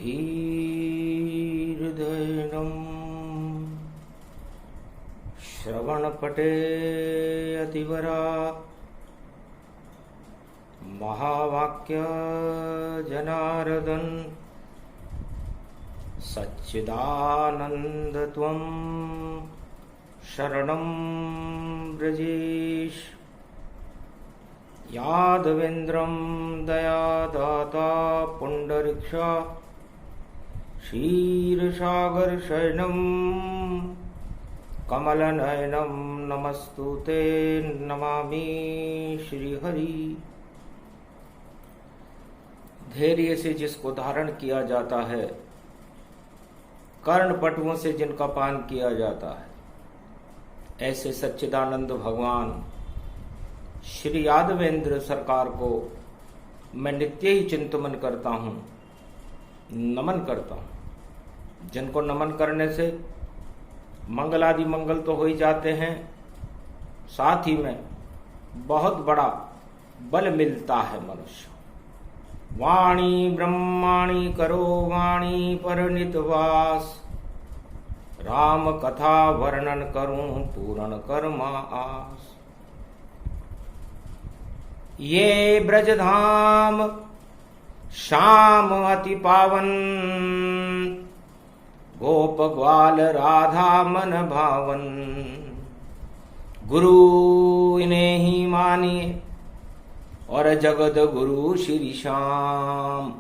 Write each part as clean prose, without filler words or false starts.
धीर्धैर्यं श्रवणपटे अतिवरा महावाक्य जनार्दन सच्चिदानंद त्वं शरणं ब्रजेश। यादवेन्द्रं दयादाता पुंडरीक्षा क्षीरसागरशयनं कमलनयनं नमस्तुते नमामि श्रीहरि। धैर्य से जिसको धारण किया जाता है, कर्णपटुओं से जिनका पान किया जाता है, ऐसे सच्चिदानंद भगवान श्री यादवेंद्र सरकार को मैं नित्य ही चिंतन करता हूँ, नमन करता हूँ। जिनको नमन करने से मंगलादि मंगल तो हो ही जाते हैं, साथ ही में बहुत बड़ा बल मिलता है मनुष्य। वाणी ब्रह्माणी करो वाणी पर नितवास, राम कथा वर्णन करूं पूर्ण कर्मा आस। ये ब्रजधाम श्याम अति पावन, गोप ग्वाल राधा मन भावन। गुरु इन्हें ही मानिए और जगत गुरु श्री श्याम।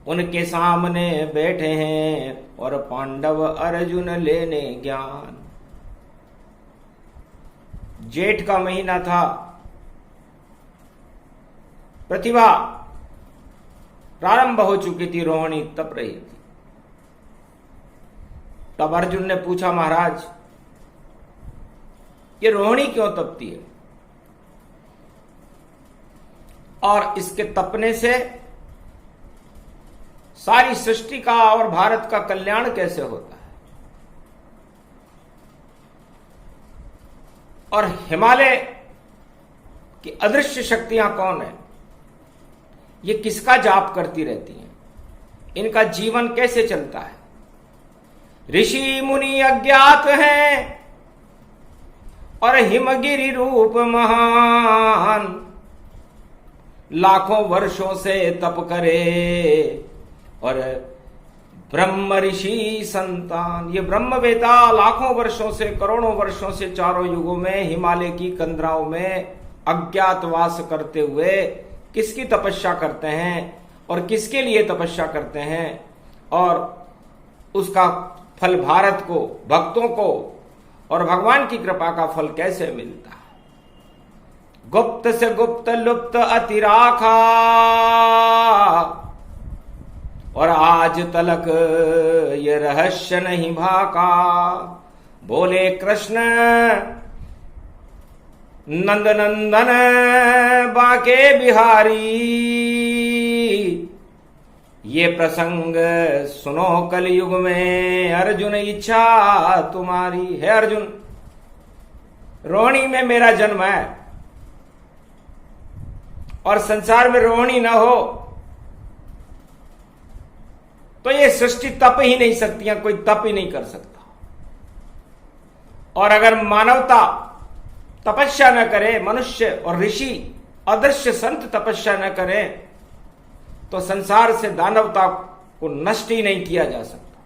उनके सामने बैठे हैं और पांडव अर्जुन लेने ज्ञान। जेठ का महीना था, प्रतिभा प्रारंभ हो चुकी थी, रोहिणी तप रही थी। तब अर्जुन ने पूछा, महाराज ये रोहिणी क्यों तपती है और इसके तपने से सारी सृष्टि का और भारत का कल्याण कैसे होता है? और हिमालय की अदृश्य शक्तियां कौन है? ये किसका जाप करती रहती हैं? इनका जीवन कैसे चलता है? ऋषि मुनि अज्ञात हैं और हिमगिरि रूप महान, लाखों वर्षों से तप करे और ब्रह्म ऋषि संतान। ये ब्रह्मवेता लाखों वर्षों से, करोड़ों वर्षों से, चारों युगों में हिमालय की कंदराओं में अज्ञातवास करते हुए किसकी तपस्या करते हैं और किसके लिए तपस्या करते हैं, और उसका फल भारत को, भक्तों को और भगवान की कृपा का फल कैसे मिलता है? गुप्त से गुप्त लुप्त अति राखा और आज तलक ये रहस्य नहीं भाका। बोले कृष्ण नंद नंदन बाके बिहारी, ये प्रसंग सुनो कलयुग में अर्जुन इच्छा तुम्हारी। है अर्जुन, रोहिणी में मेरा जन्म है और संसार में रोहिणी न हो तो ये सृष्टि तप ही नहीं सकती है, कोई तप ही नहीं कर सकता। और अगर मानवता तपस्या न करे, मनुष्य और ऋषि अदृश्य संत तपस्या न करें, तो संसार से दानवता को नष्ट ही नहीं किया जा सकता।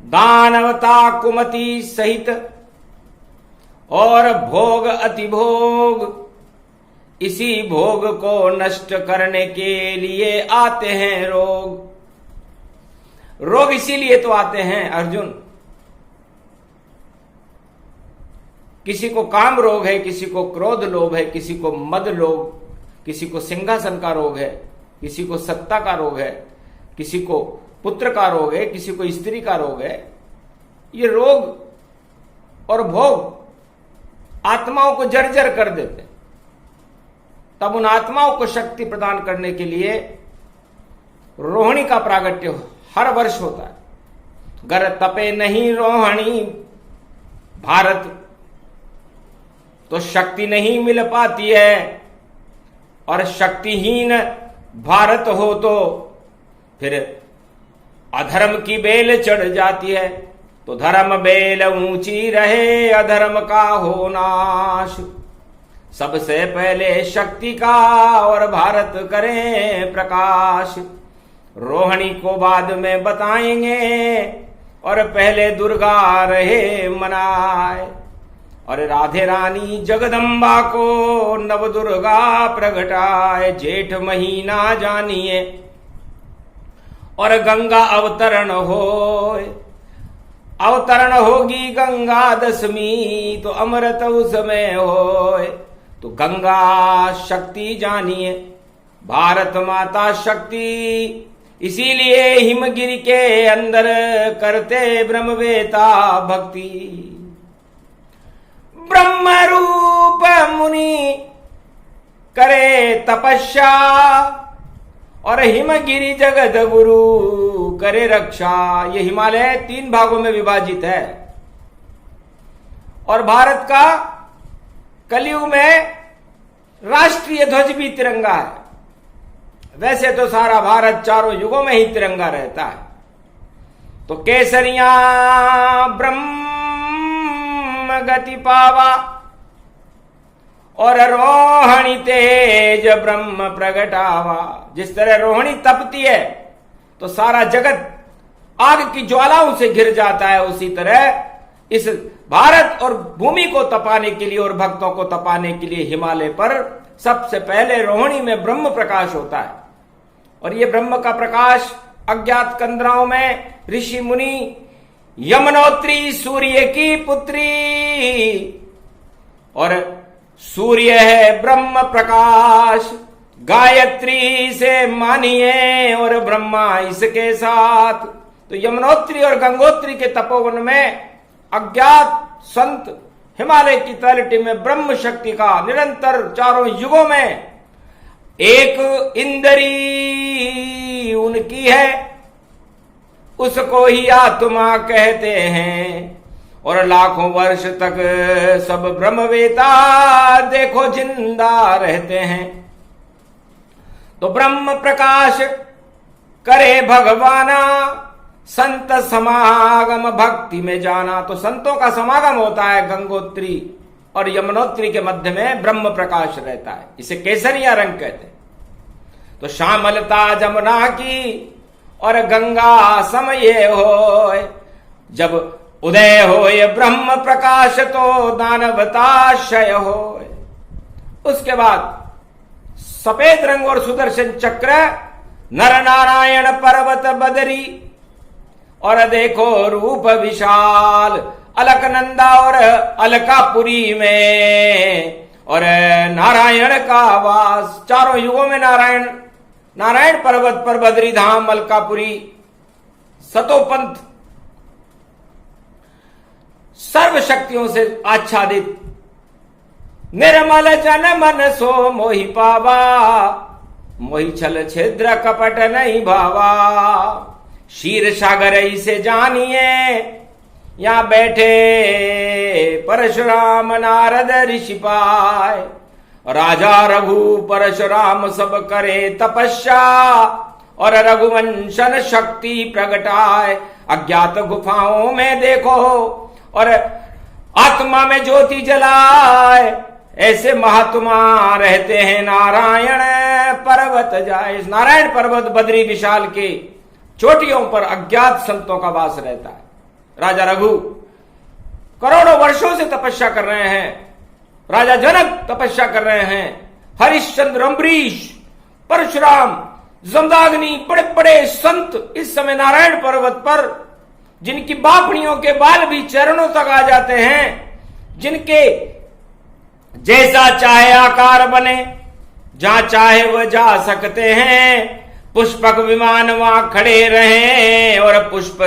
दानवता कुमति सहित और भोग अति भोग, इसी भोग को नष्ट करने के लिए आते हैं रोग। रोग इसीलिए तो आते हैं अर्जुन। किसी को काम रोग है, किसी को क्रोध लोभ है, किसी को मद लोभ, किसी को सिंहासन का रोग है, किसी को सत्ता का रोग है, किसी को पुत्र का रोग है, किसी को स्त्री का रोग है। ये रोग और भोग आत्माओं को जर्जर कर देते। तब उन आत्माओं को शक्ति प्रदान करने के लिए रोहिणी का प्रागट्य हर वर्ष होता है। गर तपे नहीं रोहिणी भारत, तो शक्ति नहीं मिल पाती है और शक्तिहीन भारत हो तो फिर अधर्म की बेल चढ़ जाती है। तो धर्म बेल ऊंची रहे, अधर्म का हो नाश। सबसे पहले शक्ति का और भारत करें प्रकाश। रोहिणी को बाद में बताएंगे और पहले दुर्गा रहे मनाए। और राधे रानी जगदम्बा को नव दुर्गा प्रगटाए। जेठ महीना जानिए और गंगा अवतरण होए। अवतरण होगी गंगा दशमी, तो अमृत उसमें होए। तो गंगा शक्ति जानिए, भारत माता शक्ति। इसीलिए हिमगिरी के अंदर करते ब्रह्मवेता भक्ति। ब्रह्म रूप मुनि करे तपस्या और हिमगिरी जगत गुरु करे रक्षा। ये हिमालय 3 भागों में विभाजित है और भारत का कलयुग में राष्ट्रीय ध्वज भी तिरंगा है। वैसे तो सारा भारत चारों युगों में ही तिरंगा रहता है। तो केसरिया ब्रह्म गति पावा और रोहिणी तेज ब्रह्म प्रगटावा। जिस तरह रोहिणी तपती है तो सारा जगत आग की ज्वालाओं से घिर जाता है, उसी तरह इस भारत और भूमि को तपाने के लिए और भक्तों को तपाने के लिए हिमालय पर सबसे पहले रोहिणी में ब्रह्म प्रकाश होता है। और ये ब्रह्म का प्रकाश अज्ञात कंदराओं में ऋषि मुनि यमुनोत्री सूर्य की पुत्री और सूर्य है ब्रह्म प्रकाश। गायत्री से मानिए और ब्रह्मा इसके साथ। तो यमुनोत्री और गंगोत्री के तपोवन में अज्ञात संत हिमालय की तलहटी में ब्रह्म शक्ति का निरंतर चारों युगों में एक इंद्री उनकी है, उसको ही आत्मा कहते हैं। और लाखों वर्ष तक सब ब्रह्मवेता देखो जिंदा रहते हैं। तो ब्रह्म प्रकाश करे भगवाना, संत समागम भक्ति में जाना। तो संतों का समागम होता है गंगोत्री और यमुनोत्री के मध्य में ब्रह्म प्रकाश रहता है। इसे केसरिया रंग कहते हैं। तो श्यामलता जमुना की और गंगा समय हो। जब उदय हो ये ब्रह्म प्रकाश तो दानवता क्षय हो। उसके बाद सफेद रंग और सुदर्शन चक्र, नर नारायण पर्वत बदरी और देखो रूप विशाल अलकनंदा और अलकापुरी में और नारायण का वास। चारों युगों में नारायण पर्वत पर बद्री धाम अलकापुरी सतोपंथ सर्व शक्तियों से आच्छादित। निर्मल जन मन सो मोहि पावा, मोहि छल छिद्र कपट नहीं भावा। क्षीर सागर इसे जानिए, यहां बैठे परशुराम नारद ऋषि पाए। राजा रघु परशुराम सब करे तपस्या और रघुवंशन शक्ति प्रगटाए। अज्ञात गुफाओं में देखो और आत्मा में ज्योति जलाए। ऐसे महात्मा रहते हैं नारायण पर्वत जाए। इस नारायण पर्वत बद्री विशाल के चोटियों पर अज्ञात संतों का वास रहता है। राजा रघु करोड़ों वर्षों से तपस्या कर रहे हैं। राजा जनक तपस्या कर रहे हैं। हरिश्चंद्र, अम्बरीश, परशुराम, जमदाग्नि, बड़े बड़े संत इस समय नारायण पर्वत पर, जिनकी बापड़ियों के बाल भी चरणों तक आ जाते हैं, जिनके जैसा चाहे आकार बने, जहां चाहे वह जा सकते हैं। पुष्पक विमान वहां खड़े रहे और पुष्प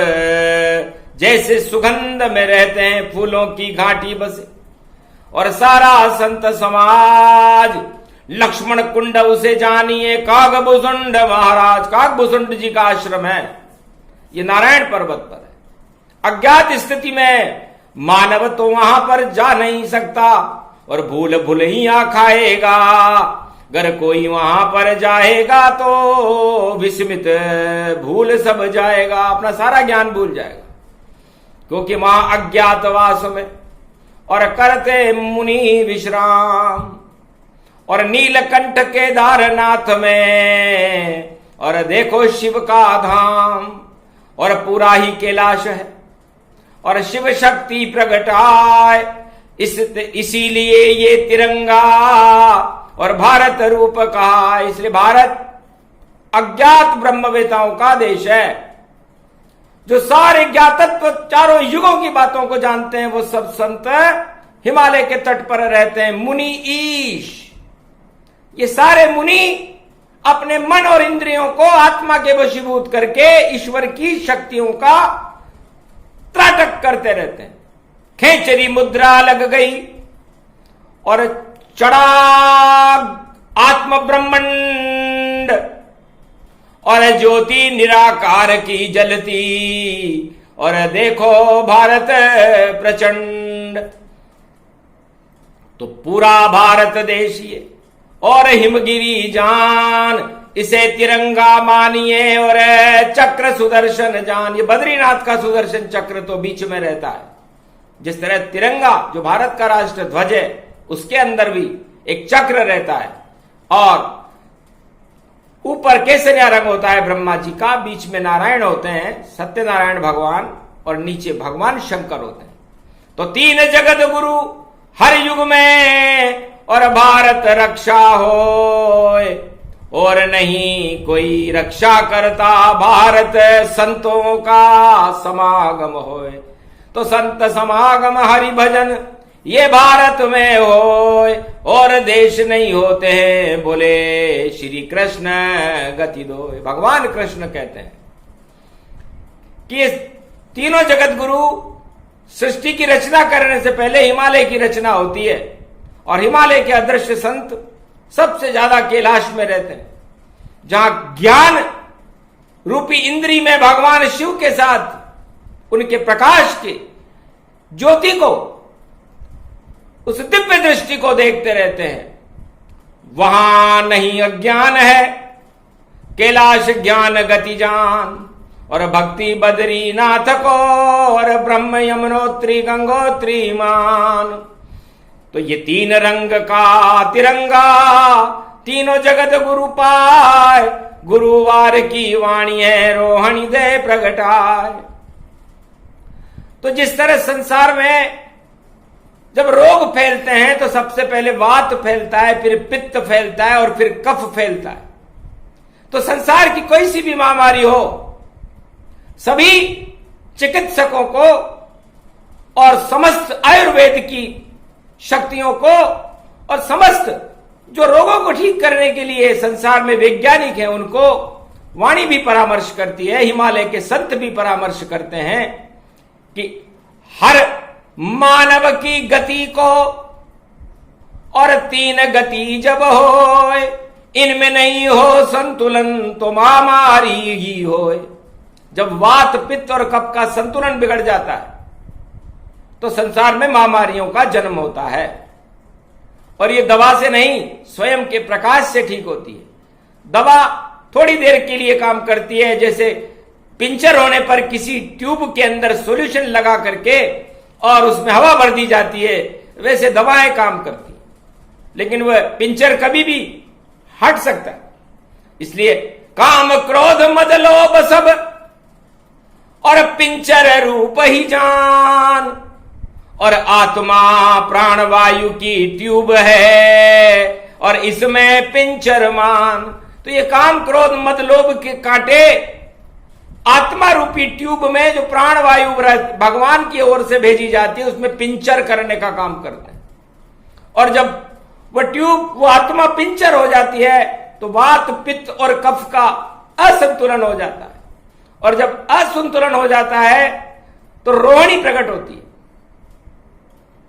जैसे सुगंध में रहते हैं, फूलों की घाटी बसे। और सारा संत समाज लक्ष्मण कुंड उसे जानिए। कागभूषुंड महाराज, कागभूषुंड जी का आश्रम है, ये नारायण पर्वत पर है। अज्ञात स्थिति में मानव तो वहां पर जा नहीं सकता और भूल भुलैया खाएगा। अगर कोई वहां पर जाएगा तो विस्मित भूल सब जाएगा, अपना सारा ज्ञान भूल जाएगा, क्योंकि वहां अज्ञातवास में और करते मुनि विश्राम, और नीलकंठ केदारनाथ में और देखो शिव का धाम, और पूरा ही कैलाश है और शिव शक्ति प्रगटाए, इसीलिए ये तिरंगा और भारत रूप कहा। इसलिए भारत अज्ञात ब्रह्मवेताओं का देश है, जो सारे ज्ञातत्व चारों युगों की बातों को जानते हैं। वो सब संत हिमालय के तट पर रहते हैं, मुनि ईश। ये सारे मुनि अपने मन और इंद्रियों को आत्मा के वशीभूत करके ईश्वर की शक्तियों का त्राटक करते रहते हैं। खेचरी मुद्रा लग गई और चढ़ा आत्म ब्रह्मांड, और ज्योति निराकार की जलती, और देखो भारत प्रचंड। तो पूरा भारत देश ये और हिमगिरी जान, इसे तिरंगा मानिए और चक्र सुदर्शन जान। ये बद्रीनाथ का सुदर्शन चक्र तो बीच में रहता है। जिस तरह तिरंगा जो भारत का राष्ट्र ध्वज है, उसके अंदर भी एक चक्र रहता है, और ऊपर केसरिया रंग होता है ब्रह्मा जी का, बीच में नारायण होते हैं, सत्यनारायण भगवान, और नीचे भगवान शंकर होते हैं। तो तीन जगत गुरु हर युग में, और भारत रक्षा होए और नहीं कोई रक्षा करता, भारत संतों का समागम होए। तो संत समागम हरि भजन ये भारत में होए, और देश नहीं होते हैं बोले श्री कृष्ण गति दोए। भगवान कृष्ण कहते हैं कि ये तीनों जगत गुरु सृष्टि की रचना करने से पहले हिमालय की रचना होती है, और हिमालय के अदृश्य संत सबसे ज्यादा कैलाश में रहते हैं, जहां ज्ञान रूपी इंद्री में भगवान शिव के साथ उनके प्रकाश के ज्योति को, उस दिव्य दृष्टि को देखते रहते हैं। वहां नहीं अज्ञान है, कैलाश ज्ञान गति जान, और भक्ति बद्रीनाथ को, और ब्रह्म यमुनोत्री गंगोत्री मान। तो ये तीन रंग का तिरंगा तीनों जगत गुरु पाए, गुरुवार की वाणी है रोहणी दे प्रगटाए। तो जिस तरह संसार में जब रोग फैलते हैं तो सबसे पहले वात फैलता है, फिर पित्त फैलता है, और फिर कफ फैलता है। तो संसार की कोई सी भी महामारी हो, सभी चिकित्सकों को और समस्त आयुर्वेद की शक्तियों को और समस्त जो रोगों को ठीक करने के लिए संसार में वैज्ञानिक हैं, उनको वाणी भी परामर्श करती है, हिमालय के संत भी परामर्श करते हैं कि हर मानव की गति को और तीन गति जब होए, इनमें नहीं हो संतुलन तो महामारी ही होए। जब वात पित्त और कफ का संतुलन बिगड़ जाता है तो संसार में महामारियों का जन्म होता है, और ये दवा से नहीं स्वयं के प्रकाश से ठीक होती है। दवा थोड़ी देर के लिए काम करती है, जैसे पिंचर होने पर किसी ट्यूब के अंदर सॉल्यूशन लगा करके और उसमें हवा भर दी जाती है, वैसे दवाएं काम करती है, लेकिन वह पिंचर कभी भी हट सकता है। इसलिए काम क्रोध मद लोभ सब और पिंचर रूप ही जान, और आत्मा प्राण वायु की ट्यूब है और इसमें पिंचर मान। तो ये काम क्रोध मद लोभ के कांटे आत्मा रूपी ट्यूब में जो प्राण वायु भगवान की ओर से भेजी जाती है, उसमें पिंचर करने का काम करते हैं। और जब वह ट्यूब, वो आत्मा पिंचर हो जाती है तो वात पित्त और कफ का असंतुलन हो जाता है, और जब असंतुलन हो जाता है तो रोहिणी प्रकट होती है,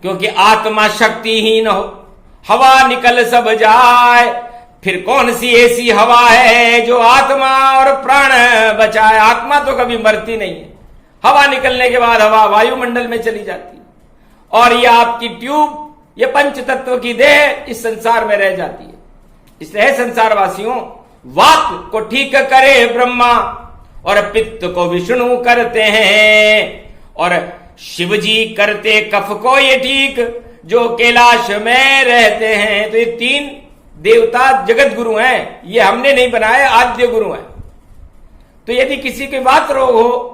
क्योंकि आत्मा शक्तिहीन हो, हवा निकल सब जाए। फिर कौन सी ऐसी हवा है जो आत्मा और प्राण बचाए? आत्मा तो कभी मरती नहीं है, हवा निकलने के बाद हवा वायुमंडल में चली जाती है, और ये आपकी ट्यूब, ये पंच तत्व की देह इस संसार में रह जाती है। इसलिए संसारवासियों, वात को ठीक करे ब्रह्मा और पित्त को विष्णु करते हैं, और शिव जी करते कफ को ये ठीक, जो कैलाश में रहते हैं। तो ये तीन देवता जगत गुरु हैं, ये हमने नहीं बनाए, आद्य गुरु हैं। तो यदि किसी के वात रोग हो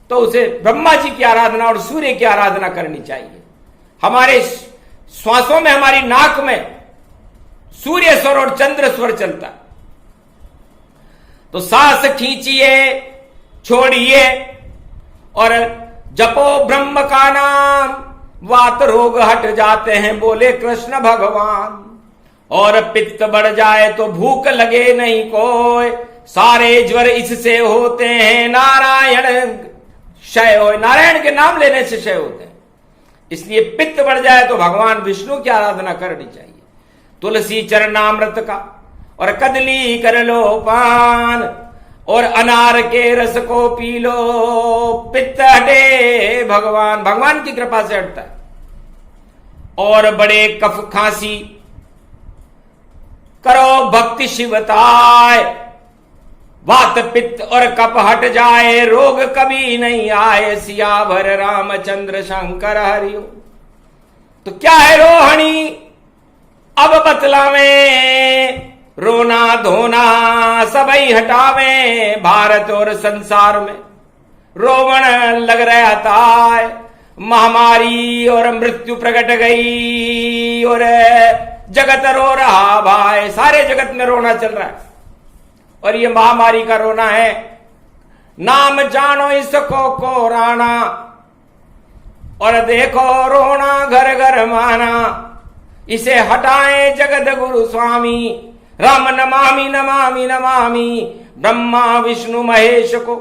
तो उसे ब्रह्मा जी की आराधना और सूर्य की आराधना करनी चाहिए। हमारे श्वासों में, हमारी नाक में सूर्य स्वर और चंद्र स्वर चलता, तो सांस खींचिए, छोड़िए और जपो ब्रह्म का नाम, वात रोग हट जाते हैं, बोले कृष्ण भगवान। और पित्त बढ़ जाए तो भूख लगे नहीं कोई, सारे ज्वर इससे होते हैं, नारायण क्षय हो, नारायण के नाम लेने से क्षय होते हैं। इसलिए पित्त बढ़ जाए तो भगवान विष्णु की आराधना करनी चाहिए। तुलसी चरणामृत का और कदली कर लो पान, और अनार के रस को पी लो, पित्त हटे भगवान, भगवान की कृपा से हटता है। और बड़े कफ खांसी करो भक्ति शिवताय, वात पित्त और कफ हट जाए, रोग कभी नहीं आए, सियावर रामचंद्र शंकर हरिओ। तो क्या है रोहिणी, अब बतलावे, रोना धोना सबई हटावे, भारत और संसार में रोवण लग रहा था, महामारी और मृत्यु प्रकट गई और जगत रो रहा भाई, सारे जगत में रोना चल रहा है। और ये महामारी का रोना है, नाम जानो इसको कोराना, और देखो रोना घर घर माना, इसे हटाए जगत गुरु स्वामी, राम नमामि नमामि नमामि, ब्रह्मा विष्णु महेश को,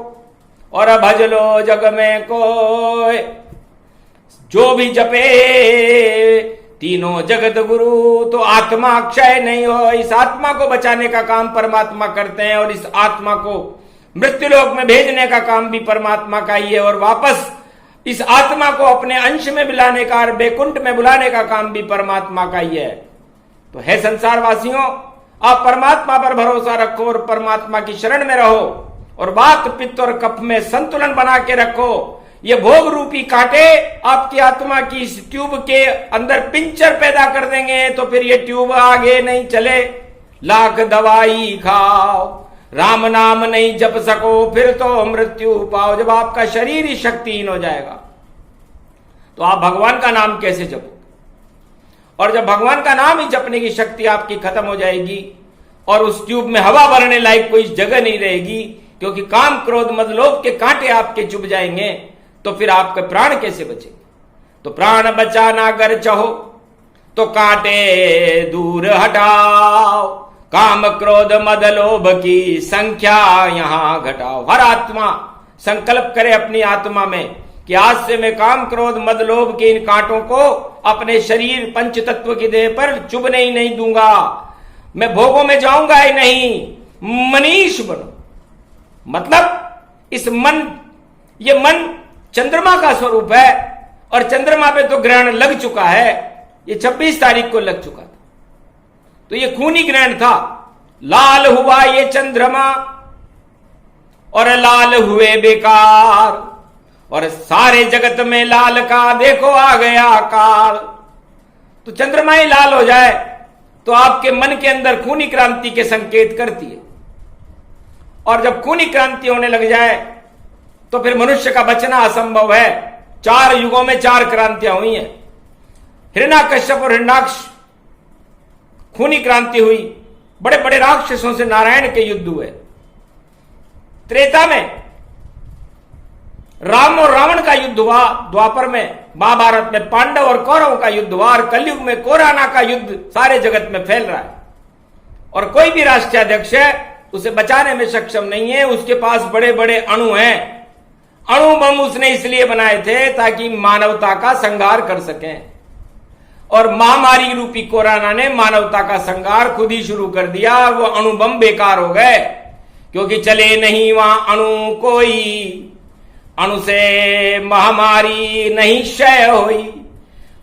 और भज लो जग में कोई, जो भी जपे तीनों जगत गुरु, तो आत्मा क्षय नहीं हो। इस आत्मा को बचाने का काम परमात्मा करते हैं, और इस आत्मा को मृत्युलोक में भेजने का काम भी परमात्मा का ही है, और वापस इस आत्मा को अपने अंश में मिलाने का और बैकुंठ में बुलाने का काम भी परमात्मा का ही है। तो है संसारवासियों, आप परमात्मा पर भरोसा रखो और परमात्मा की शरण में रहो, और वात पित्त और कफ में संतुलन बना के रखो। ये भोग रूपी कांटे आपकी आत्मा की इस ट्यूब के अंदर पिंचर पैदा कर देंगे, तो फिर ये ट्यूब आगे नहीं चले। लाख दवाई खाओ, राम नाम नहीं जप सको, फिर तो मृत्यु पाओ। जब आपका शरीर ही शक्तिहीन हो जाएगा तो आप भगवान का नाम कैसे जपो? और जब भगवान का नाम ही जपने की शक्ति आपकी खत्म हो जाएगी और उस ट्यूब में हवा भरने लायक कोई जगह नहीं रहेगी, क्योंकि काम क्रोध मद लोभ के कांटे आपके चुभ जाएंगे, तो फिर आपके प्राण कैसे बचेंगे? तो प्राण बचाना अगर चाहो तो कांटे दूर हटाओ, काम क्रोध मद लोभ की संख्या यहां घटाओ। हर आत्मा संकल्प करे अपनी आत्मा में कि आज से मैं काम क्रोध मद लोभ के इन कांटों को अपने शरीर पंच तत्व की देह पर चुभने ही नहीं दूंगा, मैं भोगों में जाऊंगा ही नहीं, मनीष बनो। मतलब इस मन, ये मन चंद्रमा का स्वरूप है, और चंद्रमा पे तो ग्रहण लग चुका है, ये 26 तारीख को लग चुका था, तो ये खूनी ग्रहण था। लाल हुआ ये चंद्रमा और लाल हुए बेकार, और सारे जगत में लाल का देखो आ गया काल। तो चंद्रमा ही लाल हो जाए तो आपके मन के अंदर खूनी क्रांति के संकेत करती है, और जब खूनी क्रांति होने लग जाए तो फिर मनुष्य का बचना असंभव है। 4 युगों में 4 क्रांतियां हुई हैं। हिरण्याकश्यप और हिरण्याक्ष खूनी क्रांति हुई, बड़े बड़े राक्षसों से नारायण के युद्ध हुए। त्रेता में राम और रावण का युद्ध हुआ, द्वापर में महाभारत में पांडव और कौरव का युद्ध हुआ, और कलयुग में कोरोना का युद्ध सारे जगत में फैल रहा है, और कोई भी राष्ट्राध्यक्ष है उसे बचाने में सक्षम नहीं है। उसके पास बड़े बड़े अणु हैं, अणु बम उसने इसलिए बनाए थे ताकि मानवता का संहार कर सकें, और महामारी रूपी कोरोना ने मानवता का संहार खुद ही शुरू कर दिया। वो अणु बम बेकार हो गए, क्योंकि चले नहीं वहां अणु कोई, अणु से महामारी नहीं क्षय हुई।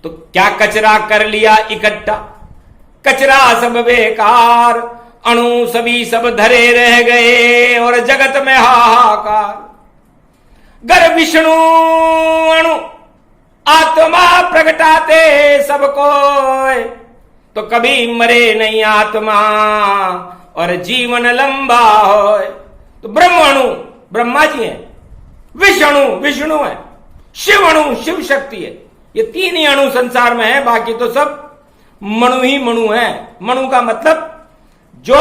तो क्या कचरा कर लिया इकट्ठा, कचरा सब बेकार, अणु सभी सब धरे रह गए और जगत में हाहाकार। गर विष्णु अणु आत्मा प्रगटाते सबको, तो कभी मरे नहीं आत्मा और जीवन लंबा हो। तो ब्रह्म अणु ब्रह्मा जी हैं, विष्णु विष्णु है, शिव अणु शिव शक्ति है। ये तीन ही अणु संसार में है, बाकी तो सब मणु ही मणु है। मणु का मतलब जो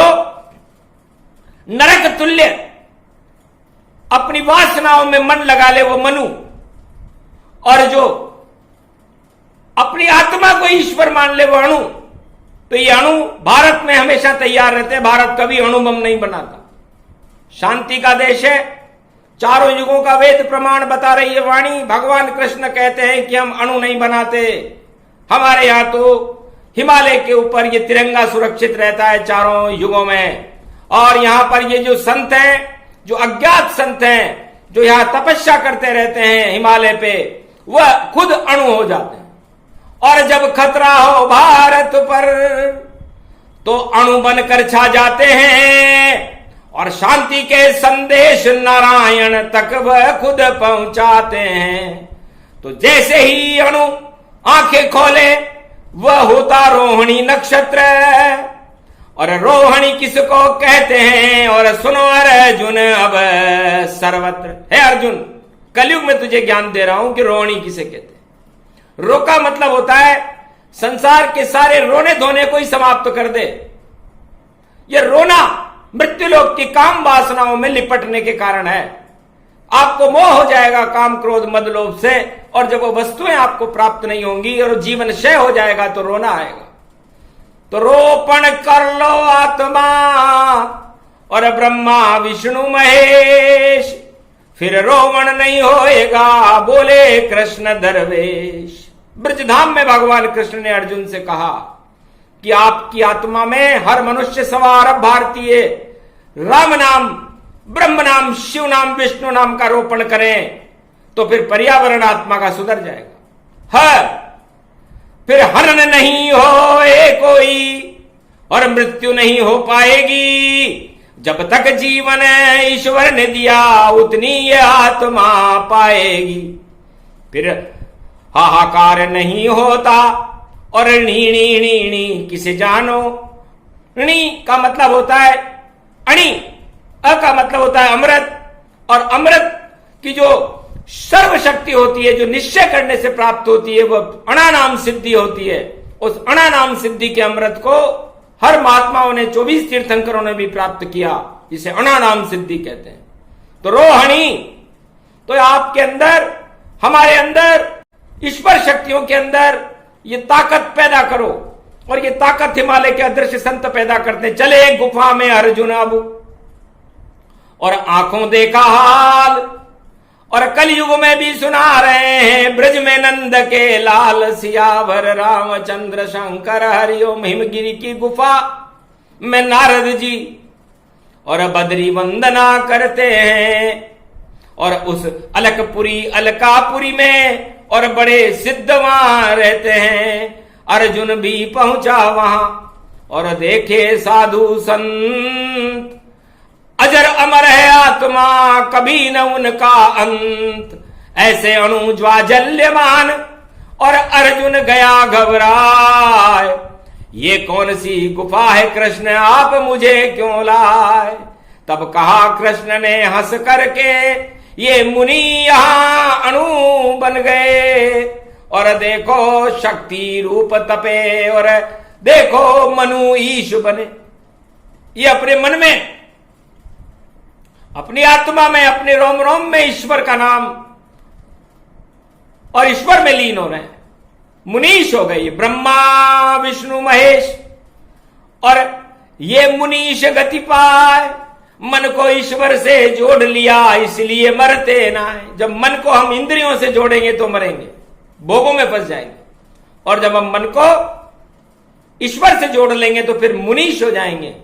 नरक तुल्य अपनी वासनाओं में मन लगा ले वो मनु, और जो अपनी आत्मा को ईश्वर मान ले वो अणु। तो ये अणु भारत में हमेशा तैयार रहते हैं, भारत कभी अणु बम नहीं बनाता। शांति का देश है, चारों युगों का वेद प्रमाण बता रही है वाणी। भगवान कृष्ण कहते हैं कि हम अणु नहीं बनाते, हमारे यहां तो हिमालय के ऊपर ये तिरंगा सुरक्षित रहता है चारों युगों में। और यहां पर ये जो संत हैं, जो अज्ञात संत हैं, जो यहां तपस्या करते रहते हैं हिमालय पे, वह खुद अणु हो जाते हैं। और जब खतरा हो भारत पर तो अणु बनकर छा जाते हैं और शांति के संदेश नारायण तक वह खुद पहुंचाते हैं। तो जैसे ही अणु आंखें खोले वह होता रोहिणी नक्षत्र, और रोहिणी किसको कहते हैं? और सुनो अर्जुन अब सर्वत्र। है अर्जुन, कलयुग में तुझे ज्ञान दे रहा हूं कि रोहिणी किसे कहते हैं। रो का मतलब होता है संसार के सारे रोने धोने को ही समाप्त कर दे। यह रोना मृत्युलोक की काम वासनाओं में लिपटने के कारण है। आपको मोह हो जाएगा काम क्रोध मद लोभ से, और जब वो वस्तुएं आपको प्राप्त नहीं होंगी और जीवन क्षय हो जाएगा तो रोना आएगा। तो रोपण कर लो आत्मा और ब्रह्मा विष्णु महेश, फिर रोवण नहीं होएगा, बोले कृष्ण दरवेश। ब्रजधाम में भगवान कृष्ण ने अर्जुन से कहा कि आपकी आत्मा में हर मनुष्य सवार भारतीय राम नाम, ब्रह्म नाम, शिव नाम, विष्णु नाम का रोपण करें तो फिर पर्यावरण आत्मा का सुधर जाएगा। है फिर हनन नहीं होए कोई और मृत्यु नहीं हो पाएगी। जब तक जीवन ईश्वर ने दिया उतनी ये आत्मा पाएगी। फिर हाहाकार नहीं होता और णी णी किसे जानो। णी का मतलब होता है अणि, अ का मतलब होता है अमृत, और अमृत की जो सर्वशक्ति होती है, जो निश्चय करने से प्राप्त होती है, वह अणानाम सिद्धि होती है। उस अणानाम सिद्धि के अमृत को हर महात्माओं ने, 24 तीर्थंकरों ने भी प्राप्त किया, जिसे अणानाम सिद्धि कहते हैं। तो रोहिणी, तो आपके अंदर, हमारे अंदर, ईश्वर शक्तियों के अंदर ये ताकत पैदा करो। और ये ताकत हिमालय के अदृश्य संत पैदा करते। चले गुफा में अर्जुन अब, और आंखों देखा हाल, और कलयुग में भी सुना रहे हैं। ब्रज में नंद के लाल, सियावर रामचंद्र शंकर, हरिओम। हिमगिरी की गुफा में नारद जी और बद्री वंदना करते हैं। और उस अलकपुरी, अलकापुरी में और बड़े सिद्ध वहां रहते हैं। अर्जुन भी पहुंचा वहां और देखे साधु संत। अजर अमर है आत्मा, कभी न उनका अंत। ऐसे अणु ज्वाजल्यमान, और अर्जुन गया घबराए। ये कौन सी गुफा है कृष्ण, आप मुझे क्यों लाए? तब कहा कृष्ण ने हंस करके, ये मुनि यहां अणु बन गए। और देखो शक्ति रूप तपे, और देखो मनु ईश बने। ये अपने मन में, अपनी आत्मा में, अपने रोम रोम में ईश्वर का नाम और ईश्वर में लीन हो रहे हैं। मुनीश हो गए ब्रह्मा विष्णु महेश। और ये मुनीश गति पाए, मन को ईश्वर से जोड़ लिया, इसलिए मरते ना है। जब मन को हम इंद्रियों से जोड़ेंगे तो मरेंगे, भोगों में फंस जाएंगे। और जब हम मन को ईश्वर से जोड़ लेंगे तो फिर मुनीश हो जाएंगे।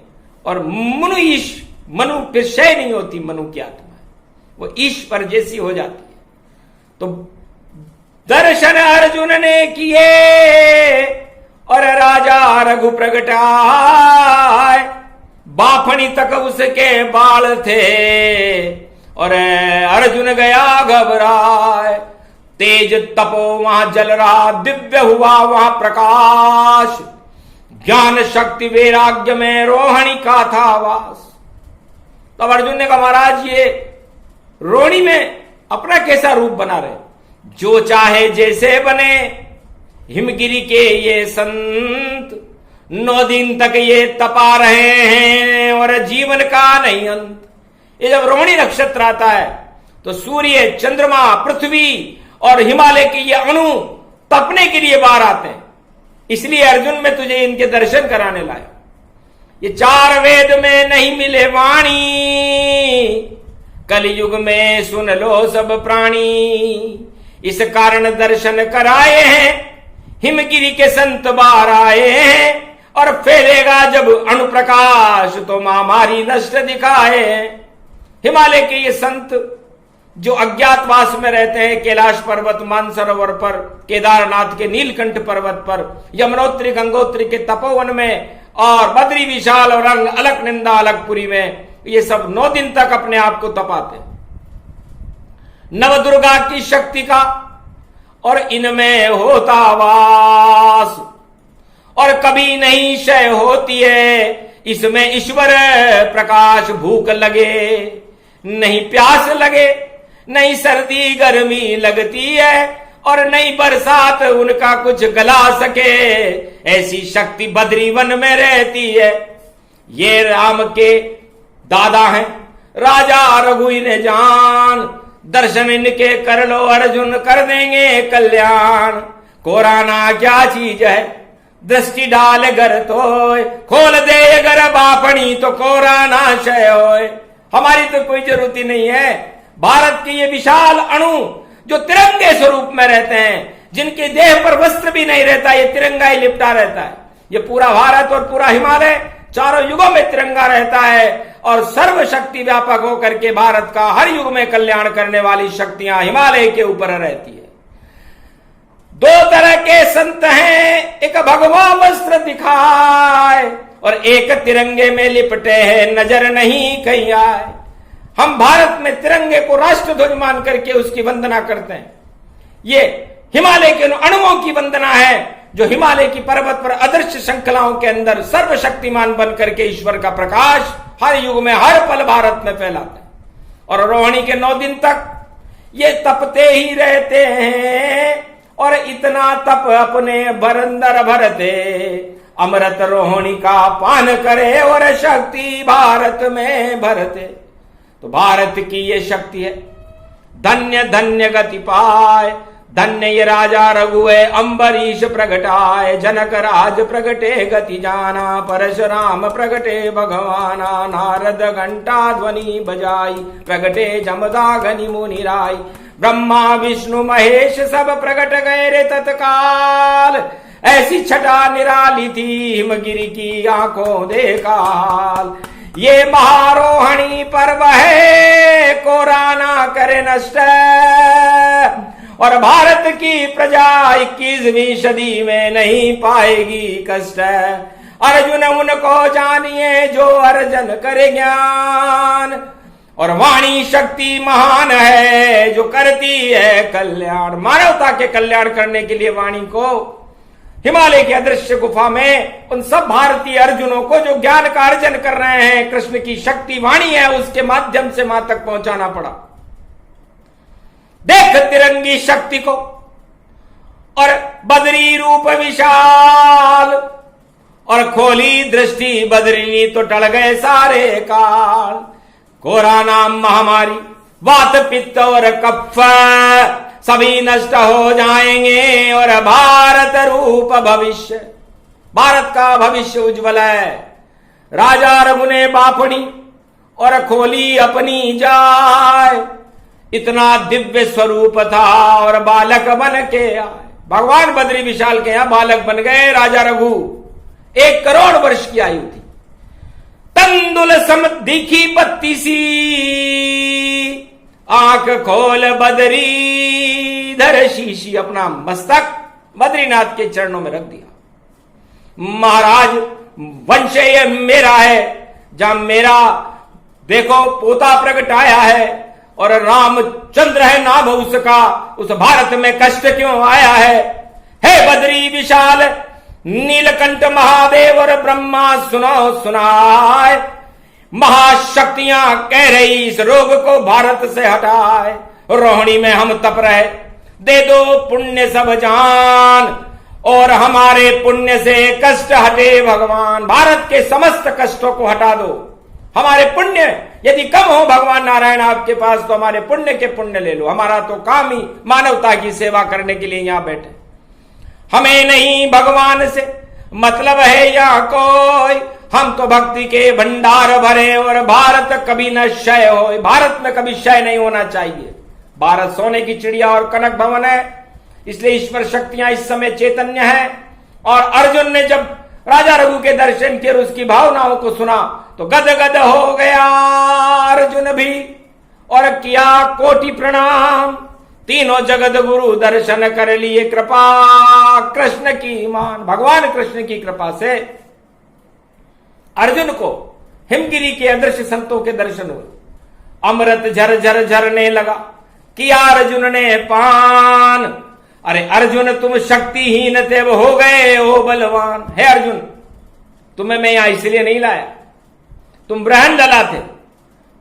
और मुनीश, मनु फिर क्षय नहीं होती, मनु की आत्मा वो ईश्वर जैसी हो जाती है। तो दर्शन अर्जुन ने किए और राजा रघु प्रगटाए, बाफनी तक उसके बाल थे और अर्जुन गया घबराए। तेज तपो वहां जल रहा, दिव्य हुआ वहां प्रकाश, ज्ञान शक्ति वैराग्य में रोहिणी का था वास। तब अर्जुन ने कहा महाराज ये रोहिणी में अपना कैसा रूप बना रहे, जो चाहे जैसे बने हिमगिरी के ये संत, 9 दिन तक ये तपा रहे हैं और जीवन का नहीं अंत। ये जब रोहिणी नक्षत्र आता है तो सूर्य, चंद्रमा, पृथ्वी और हिमालय के ये अणु तपने के लिए बाहर आते हैं। इसलिए अर्जुन में तुझे इनके दर्शन कराने लाए। ये 4 वेद में नहीं मिले वाणी, कलयुग में सुन लो सब प्राणी। इस कारण दर्शन कराए हैं, हिमगिरी के संत बाहर आए हैं, और फैलेगा जब अणुप्रकाश तो महामारी नष्ट दिखाए। हिमालय के ये संत जो अज्ञातवास में रहते हैं, कैलाश पर्वत, मानसरोवर पर, केदारनाथ के नीलकंठ पर्वत पर, यमुनोत्री गंगोत्री के तपोवन में, और बद्री विशाल और अलकनंदा अलकपुरी में, ये सब 9 दिन तक अपने आप को तपाते। नवदुर्गा की शक्ति का और इनमें होता वास, और कभी नहीं क्षय होती है इसमें ईश्वर प्रकाश। भूख लगे नहीं प्यास लगे, नहीं सर्दी गर्मी लगती है, और नहीं बरसात उनका कुछ गला सके, ऐसी शक्ति बद्री वन में रहती है। ये राम के दादा हैं राजा रघु ने जान, दर्शन इनके कर लो अर्जुन कर देंगे कल्याण। कोराना क्या चीज है दृष्टि डाल गर तो, खोल दे गर बापणी तो कोराना क्षय होए। हमारी तो कोई जरूरत ही नहीं है। भारत के ये विशाल अणु जो तिरंगे स्वरूप में रहते हैं, जिनके देह पर वस्त्र भी नहीं रहता, ये तिरंगा ही लिपटा रहता है। ये पूरा भारत और पूरा हिमालय चारों युगों में तिरंगा रहता है, और सर्वशक्ति व्यापक होकर के भारत का हर युग में कल्याण करने वाली शक्तियां हिमालय के ऊपर रहती है। 2 तरह के संत हैं, एक भगवा वस्त्र दिखाए और एक तिरंगे में लिपटे हैं, नजर नहीं कहीं आए। हम भारत में तिरंगे को राष्ट्र ध्वज मान करके उसकी वंदना करते हैं। ये हिमालय के अणुओं की वंदना है, जो हिमालय की पर्वत पर अदृश्य श्रृंखलाओं के अंदर सर्वशक्तिमान बन करके ईश्वर का प्रकाश हर युग में हर पल भारत में फैलाते हैं। और रोहिणी के 9 दिन तक ये तपते ही रहते हैं, और इतना तप अपने बरंदर भरते, अमृत रोहिणी का पान करे और शक्ति भारत में भरते। तो भारत की ये शक्ति है, धन्य धन्य गति पाए, धन्य ये राजा रघु है, अम्बरीश प्रगटाए, जनक राज प्रगटे गति जाना, परशुराम प्रगटे भगवाना, नारद घंटा ध्वनि बजाई, प्रगटे जमदाग्नि मुनि राय, ब्रह्मा विष्णु महेश सब प्रगट गए रे तत्काल। ऐसी छटा निराली थी हिमगिरी की आंखों देखा हाल। ये महारोहणी पर्व है कोराना करे नष्ट, और भारत की प्रजा 21वीं सदी में नहीं पाएगी कष्ट। अर्जुन उनको जानिए जो अर्जन करे ज्ञान, और वाणी शक्ति महान है जो करती है कल्याण। मानवता के कल्याण करने के लिए वाणी को हिमालय की अदृश्य गुफा में उन सब भारतीय अर्जुनों को जो ज्ञान का अर्जन कर रहे हैं, कृष्ण की शक्ति वाणी है, उसके माध्यम से मां तक पहुंचाना पड़ा। देख तिरंगी शक्ति को और बदरी रूप विशाल, और खोली दृष्टि बदरिनी तो टल गए सारे काल। कोरोना महामारी, वात पित्त और कफ सभी नष्ट हो जाएंगे, और भारत रूप भविष्य, भारत का भविष्य उज्जवल है। राजा रघु ने बाफनी और खोली अपनी जाय, इतना दिव्य स्वरूप था और बालक बन के आए। भगवान बद्री विशाल के यहां बालक बन गए राजा रघु। 1 करोड़ वर्ष की आयु थी। तंदुल सम दिखी बत्ती सी, आंख खोल बदरी धर शीशी, अपना मस्तक बद्रीनाथ के चरणों में रख दिया। महाराज वंश ये मेरा है, जहां मेरा देखो पोता प्रकट आया है और रामचंद्र है नाम उसका, उस भारत में कष्ट क्यों आया है? हे बद्री विशाल नीलकंठ महादेव और ब्रह्मा सुनो सुनाए, महाशक्तियां कह रही इस रोग को भारत से हटाए। रोहिणी में हम तप रहे, दे दो पुण्य सब जान, और हमारे पुण्य से कष्ट हटे भगवान। भारत के समस्त कष्टों को हटा दो। हमारे पुण्य यदि कम हो भगवान नारायण आपके पास, तो हमारे पुण्य के पुण्य ले लो। हमारा तो काम ही मानवता की सेवा करने के लिए यहां बैठे। हमें नहीं भगवान से मतलब है या कोई, हम तो भक्ति के भंडार भरे, और भारत कभी न क्षय हो। भारत में कभी क्षय नहीं होना चाहिए। भारत सोने की चिड़िया और कनक भवन है, इसलिए ईश्वर शक्तियां इस समय चैतन्य है। और अर्जुन ने जब राजा रघु के दर्शन किए और उसकी भावनाओं को सुना तो गदगद हो गया अर्जुन भी, और किया कोटि प्रणाम। तीनों जगत गुरु दर्शन कर लिए, कृपा कृष्ण की मान। भगवान कृष्ण की कृपा से अर्जुन को हिमगिरी के अदृश्य संतों के दर्शन हुए। अमृत झर झर झरने लगा, किया अर्जुन ने पान। अरे अर्जुन तुम शक्तिहीन थे, वो हो गए हो बलवान। हे अर्जुन, तुम्हें मैं यहां इसलिए नहीं लाया, तुम ब्रह्मदला थे,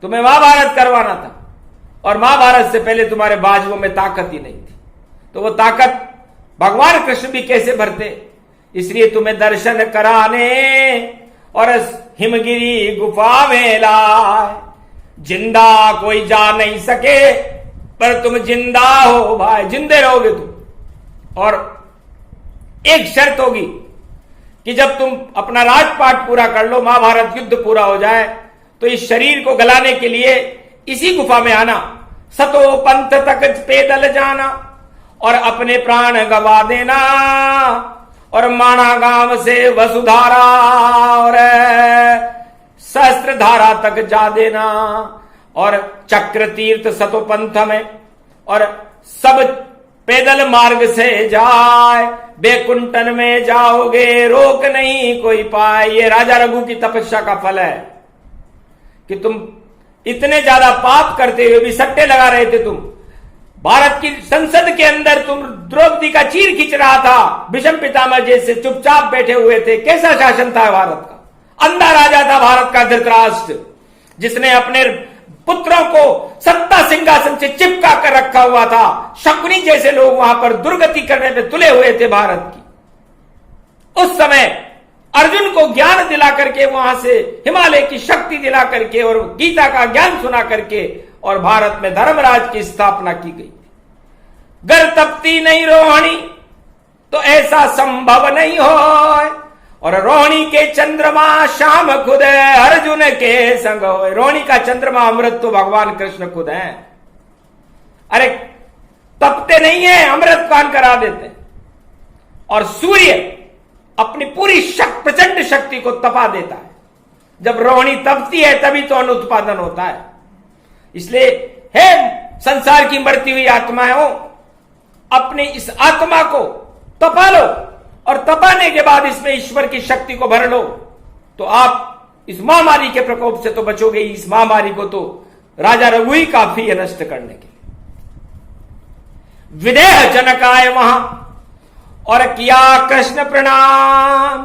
तुम्हें महाभारत करवाना था, और महाभारत से पहले तुम्हारे बाजुओं में ताकत ही नहीं थी। तो वो ताकत भगवान कृष्ण भी कैसे भरते, इसलिए तुम्हें दर्शन कराने और हिमगिरी गुफा में लाए। जिंदा कोई जा नहीं सके, पर तुम जिंदा हो भाई, जिंदे रहोगे तुम। और एक शर्त होगी कि जब तुम अपना राजपाट पूरा कर लो, महाभारत युद्ध पूरा हो जाए, तो इस शरीर को गलाने के लिए इसी गुफा में आना, सतो पंथ तक पैदल जाना और अपने प्राण गवा देना, और माणा गांव से वसुधारा और सहस्त्रधारा तक जा देना, और चक्र तीर्थ सतो पंथ में, और सब पैदल मार्ग से जाए, बैकुंठन में जाओगे रोक नहीं कोई पाए। ये राजा रघु की तपस्या का फल है कि तुम इतने ज्यादा पाप करते हुए भी सट्टे लगा रहे थे। तुम भारत की संसद के अंदर तुम द्रौपदी का चीर खींच रहा था, भीष्म पितामह जैसे चुपचाप बैठे हुए थे। कैसा शासन था भारत का? अंधा राजा था भारत का धृतराष्ट्र, जिसने अपने पुत्रों को सत्ता सिंहासन से चिपका कर रखा हुआ था। शकुनी जैसे लोग वहां पर दुर्गति करने में तुले हुए थे भारत की। उस समय अर्जुन को ज्ञान दिला करके, वहां से हिमालय की शक्ति दिला करके और गीता का ज्ञान सुना करके, और भारत में धर्मराज की स्थापना की गई। गर तपती नहीं रोहिणी तो ऐसा संभव नहीं हो, और रोहिणी के चंद्रमा शाम खुद है, अर्जुन के संग हो। रोहिणी का चंद्रमा अमृत तो भगवान कृष्ण खुद है। अरे तपते नहीं है, अमृत पान करा देते। और सूर्य अपनी पूरी प्रचंड शक्ति को तपा देता है। जब रोहिणी तपती है तभी तो अन्न उत्पादन होता है। इसलिए हे संसार की मरती हुई आत्माएं हो, अपनी इस आत्मा को तपा लो, और तपाने के बाद इसमें ईश्वर की शक्ति को भर लो, तो आप इस महामारी के प्रकोप से तो बचोगे। इस महामारी को तो राजा रघु ही काफी है नष्ट करने के लिए। विदेह जनकाय वहां और किया कृष्ण प्रणाम।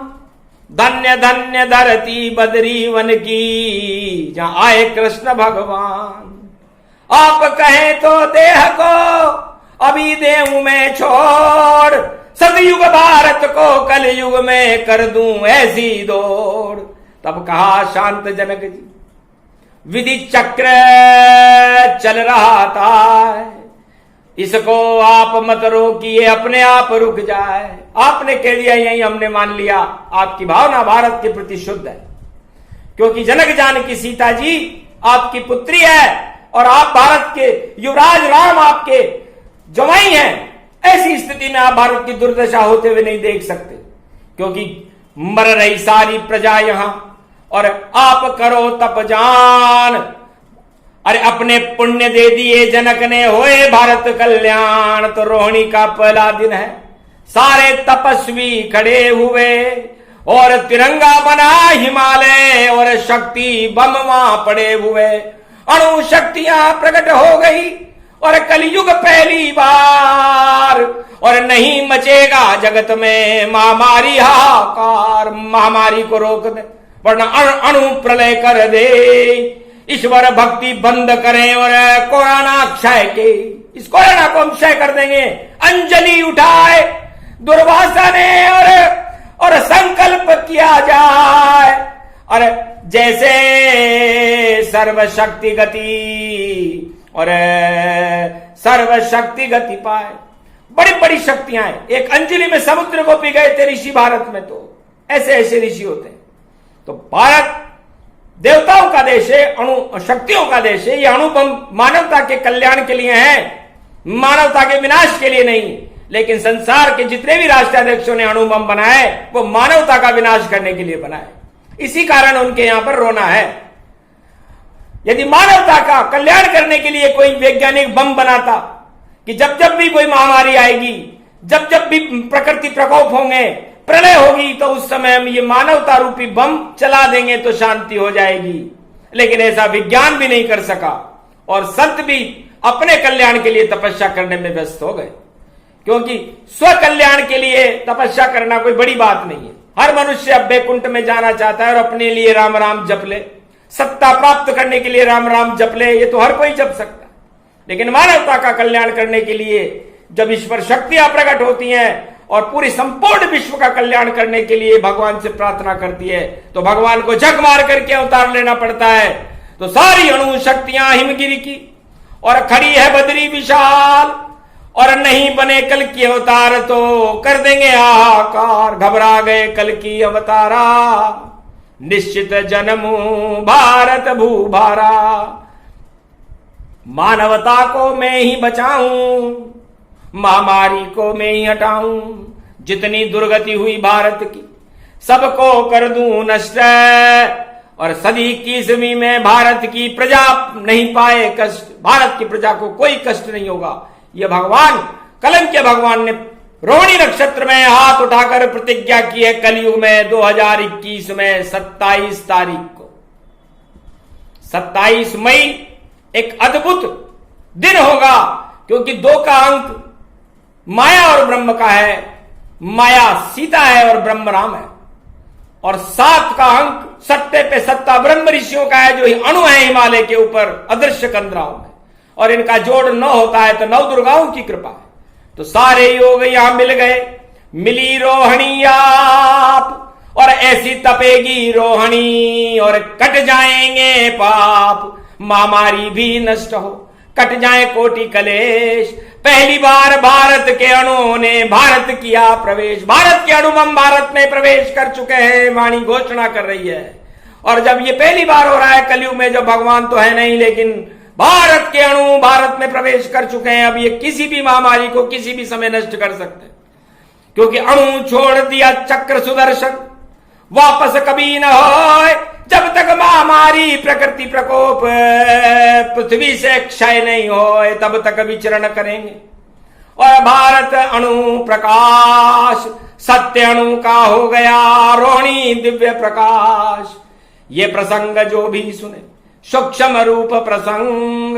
धन्य धन्य धरती बदरी वन की, जहां आए कृष्ण भगवान। आप कहें तो देह को अभी देऊं मैं छोड़, सतयुग भारत को कल युग में कर दूं ऐसी दौड़। तब कहा शांत जनक जी, विधि चक्र चल रहा था, इसको आप मत रोकिए, अपने आप रुक जाए। आपने कह दिया, यही हमने मान लिया, आपकी भावना भारत के प्रति शुद्ध है, क्योंकि जनक जानकी सीता जी आपकी पुत्री है और आप भारत के युवराज राम आपके जवाई हैं। ऐसी स्थिति में आप भारत की दुर्दशा होते हुए नहीं देख सकते, क्योंकि मर रही सारी प्रजा यहां और आप करो तप जान। अरे अपने पुण्य दे दिए जनक ने, होए भारत कल्याण। तो रोहिणी का पहला दिन है, सारे तपस्वी खड़े हुए, और तिरंगा बना हिमालय और शक्ति बम वहां पड़े हुए। अणु शक्तियां प्रकट हो गई और कलयुग पहली बार, और नहीं मचेगा जगत में महामारी हाहाकार। महामारी को रोक दे वरना अणु प्रलय कर दे। ईश्वर भक्ति बंद करें और कोरोना क्षय के, इस कोरोना को हम क्षय कर देंगे। अंजलि उठाए दुर्वासा ने और संकल्प किया जाए, और जैसे सर्वशक्ति गति और सर्वशक्ति गति पाए। बड़ी बड़ी शक्तियां हैं। एक अंजलि में समुद्र को पी गए थे ऋषि भारत में, तो ऐसे ऐसे ऋषि होते हैं। तो भारत देवताओं का देश है, अणु शक्तियों का देश है। ये अणु बम मानवता के कल्याण के लिए है, मानवता के विनाश के लिए नहीं। लेकिन संसार के जितने भी राष्ट्राध्यक्षों ने अणु बम बनाए वो मानवता का विनाश करने के लिए बनाए। इसी कारण उनके यहां पर रोना है। यदि मानवता का कल्याण करने के लिए कोई वैज्ञानिक बम बनाता कि जब जब भी कोई महामारी आएगी, जब जब भी प्रकृति प्रकोप होंगे, प्रलय होगी, तो उस समय हम ये मानवता रूपी बम चला देंगे तो शांति हो जाएगी। लेकिन ऐसा विज्ञान भी नहीं कर सका और संत भी अपने कल्याण के लिए तपस्या करने में व्यस्त हो गए, क्योंकि स्व कल्याण के लिए तपस्या करना कोई बड़ी बात नहीं है। हर मनुष्य अब वैकुंठ में जाना चाहता है और अपने लिए राम राम जप ले, सत्ता प्राप्त करने के लिए राम राम जप ले, ये तो हर कोई जप सकता है। लेकिन मानवता का कल्याण करने के लिए जब ईश्वर शक्तियां प्रकट होती हैं और पूरी संपूर्ण विश्व का कल्याण करने के लिए भगवान से प्रार्थना करती है, तो भगवान को जग मार करके अवतार लेना पड़ता है। तो सारी अणु शक्तियां हिमगिरी की और खड़ी है बद्री विशाल, और नहीं बने कल की अवतार तो कर देंगे हाहाकार। घबरा गए कल की अवतारा, निश्चित जन्मू भारत भूभारा। मानवता को मैं ही बचाऊं, महामारी को मैं ही हटाऊं। जितनी दुर्गति हुई भारत की सबको कर दूं नष्ट, और सदी 21वीं में भारत की प्रजा नहीं पाए कष्ट। भारत की प्रजा को कोई कष्ट नहीं होगा। ये भगवान कलंक के भगवान ने रोहिणी नक्षत्र में हाथ उठाकर प्रतिज्ञा की है कलयुग में 2021 में 27 तारीख को। 27 मई एक अद्भुत दिन होगा, क्योंकि 2 का अंक माया और ब्रह्म का है। माया सीता है और ब्रह्म राम है, और 7 का अंक सत्ते पे सत्ता ब्रह्म ऋषियों का है, जो अणु है हिमालय के ऊपर अदृश्य कंदराओं में, और इनका जोड़ 9 होता है तो 9 दुर्गाओं की कृपा है। तो सारे योग यहां मिल गए। मिली रोहिणी आप, और ऐसी तपेगी रोहिणी और कट जाएंगे पाप। महामारी भी नष्ट हो, कट जाए कोटि कलेश। पहली बार भारत के अणुओं ने भारत किया प्रवेश। भारत के अणु बम भारत में प्रवेश कर चुके हैं, वाणी घोषणा कर रही है। और जब ये पहली बार हो रहा है कलयुग में, जब भगवान तो है नहीं, लेकिन भारत के अणु भारत में प्रवेश कर चुके हैं। अब ये किसी भी महामारी को किसी भी समय नष्ट कर सकते हैं, क्योंकि अणु छोड़ दिया चक्र सुदर्शन, वापस कभी न हो। जब तक महामारी प्रकृति प्रकोप पृथ्वी से क्षय नहीं हो, तब तक विचरण करेंगे। और भारत अणु प्रकाश सत्य अणु का हो गया रोहिणी दिव्य प्रकाश। ये प्रसंग जो भी सुने सूक्ष्म रूप प्रसंग,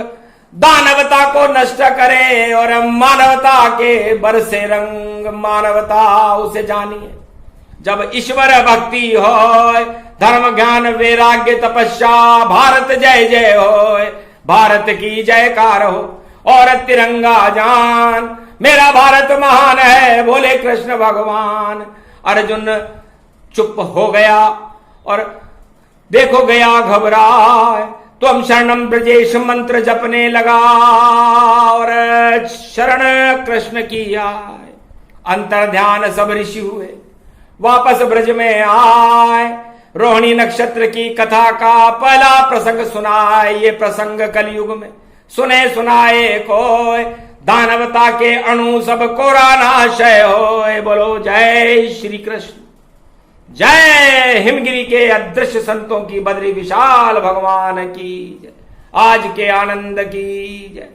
दानवता को नष्ट करे और मानवता के बरसे रंग। मानवता उसे जानिए जब ईश्वर भक्ति होय, धर्म ज्ञान वैराग्य तपस्या, भारत जय जय होय। भारत की जयकार हो और तिरंगा जान, मेरा भारत महान है, बोले कृष्ण भगवान। अर्जुन चुप हो गया और देखो गया घबराए, त्वम शरणम ब्रजेश मंत्र जपने लगा और शरण कृष्ण की आए। अंतर ध्यान सब ऋषि हुए, वापस ब्रज में आए। रोहिणी नक्षत्र की कथा का पहला प्रसंग सुनाए। ये प्रसंग कलयुग में सुने सुनाए कोय, दानवता के अणु सब कोरा नाशय होए। बोलो जय श्री कृष्ण, जय हिमगिरी के अदृश्य संतों की, बद्री विशाल भगवान की जय, आज के आनंद की जय।